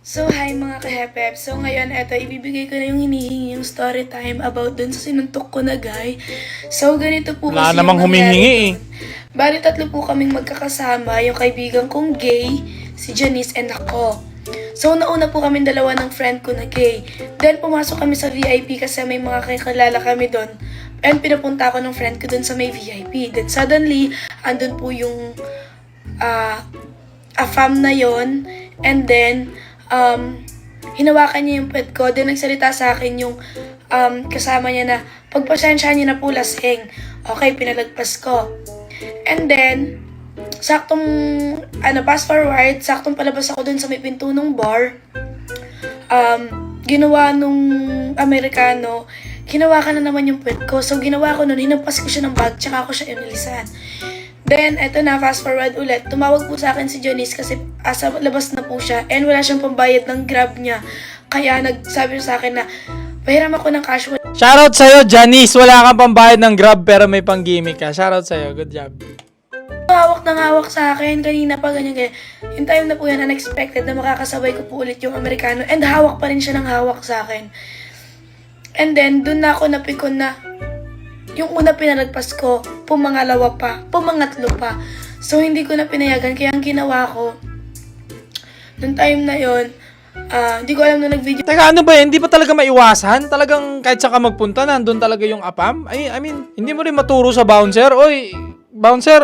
So, hi mga kahepep. So, ngayon, eto, ibibigay ko na yung hinihingi yung story time about dun sa sinuntok ko na guy. So, ganito po Wala kasi namang yung nangyari humihingi eh. dun. Bali, tatlo po kaming magkakasama, yung kaibigan kong gay, si Janice, and ako. So, nauna po kami dalawa ng friend ko na gay. Then, pumasok kami sa VIP kasi may mga kakilala kami doon. And pinapunta ko ng friend ko doon sa may VIP. Then, suddenly, andun po yung AFAM na yon. And then, hinawakan niya yung pet ko. Then, nagsalita sa akin yung kasama niya na, pagpasensyahan niya na po lasing. Okay, pinalagpas ko. And then, saktong, fast forward, saktong palabas ako dun sa may pinto ng bar. Ginawa nung Amerikano, hinawakan na naman yung pet ko. So, ginawa ko nun, hinampas ko siya ng bag, tsaka ako siya inilisan. Then, eto na, fast forward ulit. Tumawag po sa akin si Janice kasi sa labas na po siya and wala siyang pambayad ng Grab niya. Kaya nagsabi siya sa akin na, pahiram ako ng cash. Shoutout sa'yo, Janice. Wala kang pambayad ng Grab pero may pang-gimmick ka. Shoutout sa'yo. Good job. Hawak ng hawak sa akin, kanina pa ganyan. Yung time na po yan, unexpected na makakasabay ko po ulit yung Amerikano and hawak pa rin siya ng hawak sa akin. And then, dun na ako napikon na, yung una pinalagpas ko, pumangalawa pa, pumangatlo pa. So, hindi ko na pinayagan. Kaya ang ginawa ko, nung time na yon, hindi ko alam na nag-video. Teka, ano ba yan? Hindi ba talaga maiwasan? Talagang kahit saan ka magpunta, nandun talaga yung APAM? I mean, hindi mo rin maturo sa bouncer. Oy, bouncer,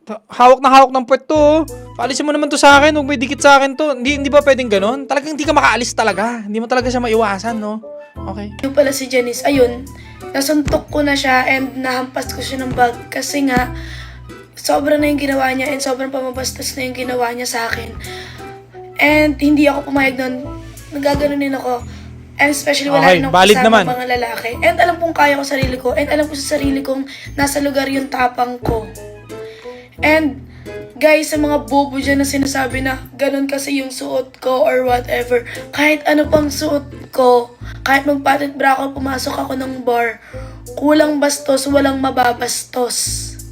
hawak na hawak ng puwet to. Paalisin mo naman to sa akin. Huwag may dikit sa akin to. Hindi ba pwedeng ganon? Talagang hindi ka makaalis talaga. Hindi mo talaga siya maiwasan, no? Okay. Yung pala si Janice, ayun, nasuntok ko na siya and nahampas ko siya ng bag kasi nga, sobrang na yung ginawa niya and sobrang pamabastos na yung ginawa niya sa akin. And hindi ako pumayag nun, nagaganunin ako. And especially wala Okay, rin ako valid kasama naman. mga lalaki. And alam kong kaya ko sarili ko and alam ko sa sarili kong nasa lugar yung tapang ko. And guys, sa mga bobo dyan na sinasabi na ganun kasi yung suot ko or whatever, kahit ano pang suot ko, kahit magpatit bra ako, pumasok ako ng bar, kulang bastos, walang mababastos.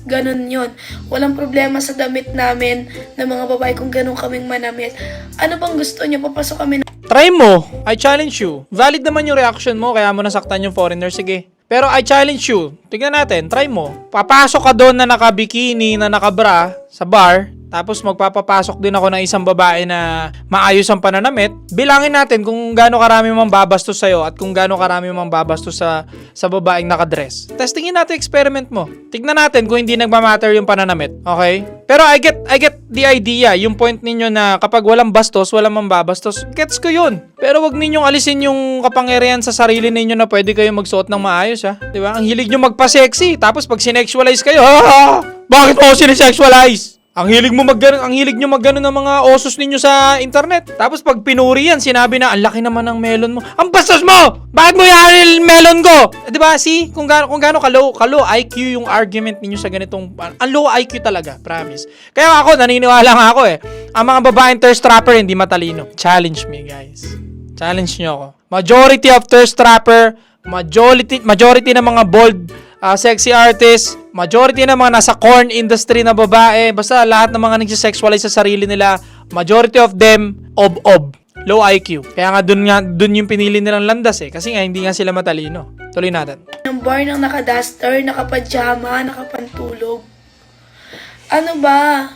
Ganun yon. Walang problema sa damit namin ng mga babae kung ganun kaming manamit. Ano bang gusto niyo? Papasok kami na... Try mo. I challenge you. Valid naman yung reaction mo, kaya mo nasaktan yung foreigner. Sige. Pero I challenge you. Tignan natin. Try mo. Papasok ka doon na naka-bikini, na naka-bra sa bar. Tapos magpapapasok din ako ng isang babae na maayos ang pananamit. Bilangin natin kung gaano karami mang babastos sa'yo at kung gaano karami mang babastos sa babaeng nakadress. Testingin natin experiment mo. Tignan natin kung hindi nagmamatter yung pananamit. Okay? Pero I get the idea. Yung point ninyo na kapag walang bastos, walang mambabastos. Gets ko yun. Pero wag ninyong alisin yung kapangyarihan sa sarili ninyo na pwede kayong magsuot ng maayos, ha? Diba? Ang hilig nyo magpa-sexy. Tapos pag sinexualize kayo, bakit mo sinesexualize? Ang hilig nyo maggano ng mga osos ninyo sa internet. Tapos pag pinuri yan, sinabi na, ang laki naman ng melon mo. Ang bastos mo! Bakit mo yan melon ko? Diba? See? Kung gaano ka-low IQ yung argument ninyo sa ganitong, ang low IQ talaga, promise. Kaya ako, naniniwala nga ako eh. Ang mga babaeng thirst trapper, hindi matalino. Challenge me, guys. Challenge nyo ako. Majority of thirst trapper, majority ng mga bold sexy artists, majority ng mga nasa corn industry na babae, basta lahat ng mga nagsisexualize sa sarili nila, majority of them, low IQ. Kaya nga dun yung pinili nilang landas eh, kasi nga hindi nga sila matalino. Tuloy natin. ng bar ng naka-duster, naka-pajama, nakapantulog. Ano ba?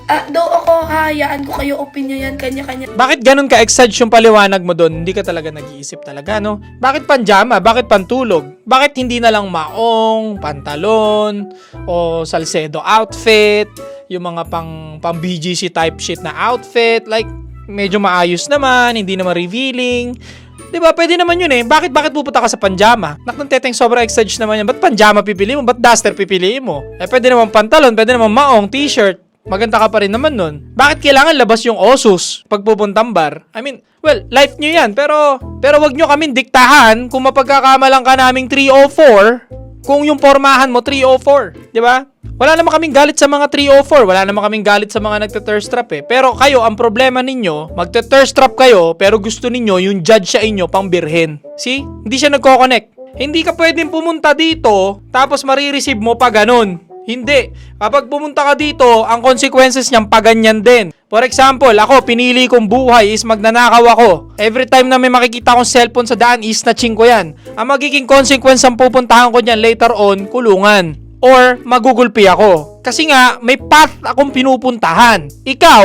Daw ako, hayaan ko kayo opinion yan, kanya-kanya. Bakit ganun ka-exage yung paliwanag mo doon? Hindi ka talaga nag-iisip talaga, no? Bakit panjama? Bakit pantulog? Bakit hindi na lang maong, pantalon, o Salcedo outfit, yung mga pang BGC type shit na outfit, like, medyo maayos naman, hindi naman revealing. Diba? Pwede naman yun eh. Bakit pupunta ka sa panjama? Naknang teteng sobra exage naman yan. Ba't panjama pipili mo? Ba't duster pipili mo? Pwede naman pantalon, pwede naman maong, t-shirt. Maganda ka pa rin naman nun. Bakit kailangan labas yung osus pag pupuntang bar? I mean, well, life nyo yan. Pero wag nyo kaming diktahan kung mapagkakamalang ka naming 304, kung yung pormahan mo 304. Di ba? Wala naman kaming galit sa mga 304. Wala naman kaming galit sa mga nagte-thirst trap eh. Pero kayo, ang problema ninyo, magte-thirst trap kayo, pero gusto ninyo yung judge sa inyo pang birhen. See? Hindi siya nagko-connect. Hindi ka pwedeng pumunta dito, tapos marireceive mo pa ganun. Hindi. Kapag pumunta ka dito, ang consequences niyang paganyan din. For example, ako, pinili kong buhay is magnanakaw ako. Every time na may makikita akong cellphone sa daan, snatching ko yan. Ang magiging consequence ang pupuntahan ko dyan later on, kulungan. Or magugulpi ako. Kasi nga, may path akong pinupuntahan. Ikaw,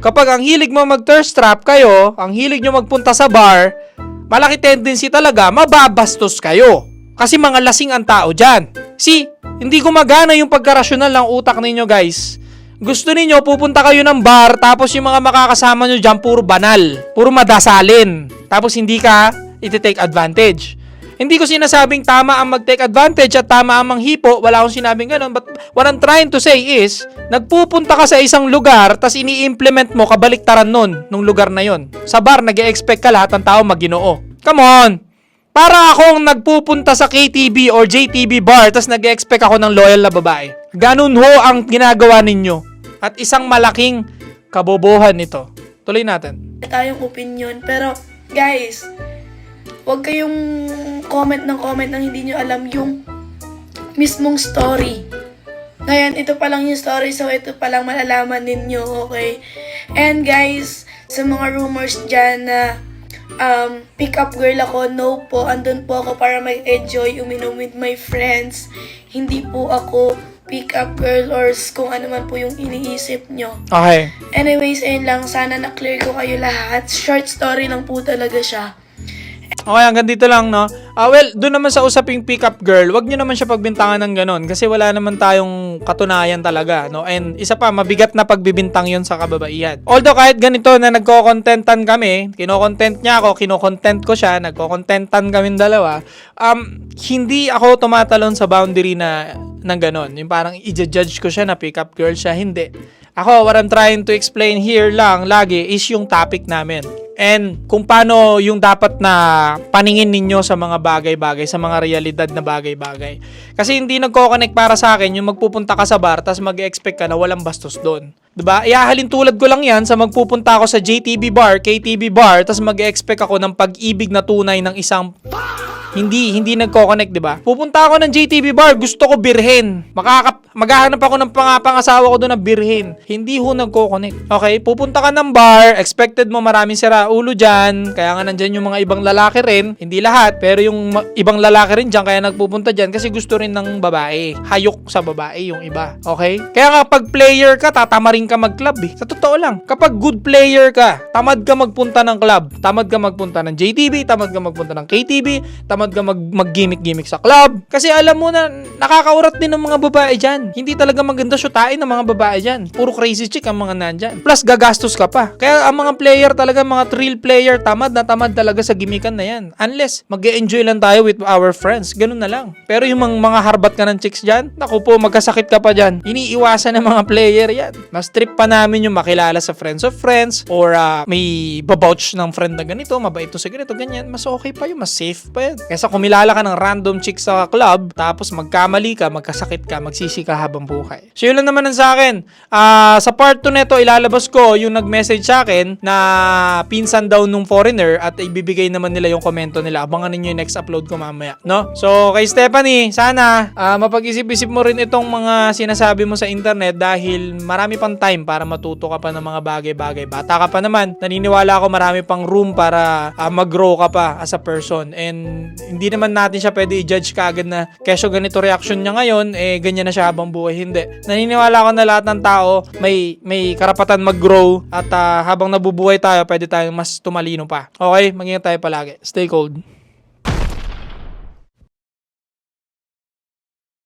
kapag ang hilig mo mag-thirst trap kayo, ang hilig nyo magpunta sa bar, malaki tendency talaga, mababastos kayo. Kasi mga lasing ang tao dyan. See, hindi gumagana yung pagkarasyonal ng utak ninyo, guys. Gusto ninyo, pupunta kayo ng bar, tapos yung mga makakasama nyo dyan, puro banal. Puro madasalin. Tapos hindi ka iti-take advantage. Hindi ko sinasabing tama ang mag-take advantage at tama ang manghipo. Wala akong sinabing ganun. But what I'm trying to say is, nagpupunta ka sa isang lugar, tas ini-implement mo kabaliktaran nun, nung lugar na yon. Sa bar, nag-e-expect ka lahat ng tao mag-Ginoo. Come on! Para akong nagpupunta sa KTV or JTV bar, tas nag-e-expect ako ng loyal na babae. Ganun ho ang ginagawa ninyo. At isang malaking kabobohan nito. Tuloy natin. Tayong opinion. Pero, guys, huwag kayong comment ng hindi nyo alam yung mismong story. Ngayon, ito pa lang yung story, so ito pa lang malalaman ninyo, okay? And guys, sa mga rumors dyan na pick up girl ako, no po, andun po ako para mag-enjoy, uminom with my friends. Hindi po ako pick up girl or kung ano man po yung iniisip nyo. Okay. Anyways, ayun lang, sana na-clear ko kayo lahat. Short story lang po talaga siya. Okay, hanggang dito lang, no? Well, doon naman sa usaping pick-up girl, wag nyo naman siya pagbintangan ng ganon kasi wala naman tayong katunayan talaga, no? And isa pa, mabigat na pagbibintang yon sa kababaihan. Although kahit ganito na nagko-contentan kami, kino-content niya ako, kino-content ko siya, nagko-contentan kaming dalawa, hindi ako tumatalon sa boundary na ng ganon. Yung parang i-judge ko siya na pick-up girl siya, hindi. Ako, what I'm trying to explain here lang lagi is yung topic namin. And kung paano yung dapat na paningin ninyo sa mga bagay-bagay, sa mga realidad na bagay-bagay. Kasi hindi nagko-connect para sa akin yung magpupunta ka sa bar tas mag-expect ka na walang bastos doon. Diba? Iahalin tulad ko lang yan sa magpupunta ako sa JTB bar, KTB bar, tas mag-expect ako ng pag-ibig na tunay ng isang... Hindi nagko-connect, 'di ba? Pupunta ako ng JTB bar, gusto ko birhen. Maghahanap ako ng pangasawa ko doon na birhen. Hindi ho nagko-connect. Okay, pupunta ka ng bar, expected mo maraming sira ulo diyan, kaya nga nandiyan yung mga ibang lalaki rin, hindi lahat, pero yung ibang lalaki rin diyan kaya nagpupunta diyan kasi gusto rin ng babae. Hayok sa babae yung iba. Okay? Kaya nga pag player ka, tatamarin ka mag-club eh. Sa totoo lang, kapag good player ka, tamad ka magpunta ng club, tamad ka magpunta ng JTB, tamad ka magpunta ng KTB, tamad ka mag-gimmick-gimmick sa club. Kasi alam mo na, nakakaurat din ng mga babae dyan. Hindi talaga maganda syutain ng mga babae dyan. Puro crazy chick ang mga nandyan. Plus, gagastos ka pa. Kaya ang mga player talaga, mga thrill player, tamad na tamad talaga sa gimmickan na yan. Unless, mag-e-enjoy lang tayo with our friends. Ganun na lang. Pero yung mga harbat ka ng chicks dyan, naku po, magkasakit ka pa dyan. Iniiwasan ng mga player yan. Mas trip pa namin yung makilala sa friends of friends or may babouch ng friend na ganito, mabait to sa ganito, ganyan. Mas okay pa yun, mas safe pa yun. Kesa kumilala ka ng random chick sa club, tapos magkamali ka, magkasakit ka, magsisi ka habang buhay. So yun lang naman ang sa akin. Sa part 2 neto, ilalabas ko yung nag-message sa akin na pinsan daw nung foreigner at ibibigay naman nila yung komento nila. Abangan ninyo yung next upload ko mamaya. No? So kay Stephanie, sana mapag-isip-isip mo rin itong mga sinasabi mo sa internet dahil marami pang time para matuto ka pa ng mga bagay-bagay. Bata ka pa naman, naniniwala ako marami pang room para mag-grow ka pa as a person. And hindi naman natin siya pwede i-judge kaagad na kesyo ganito reaction niya ngayon, ganyan na siya habang buhay. Hindi. Naniniwala ako na lahat ng tao may karapatan mag-grow at habang nabubuhay tayo, pwede tayong mas tumalino pa. Okay? Mag-ingat tayo palagi. Stay cold.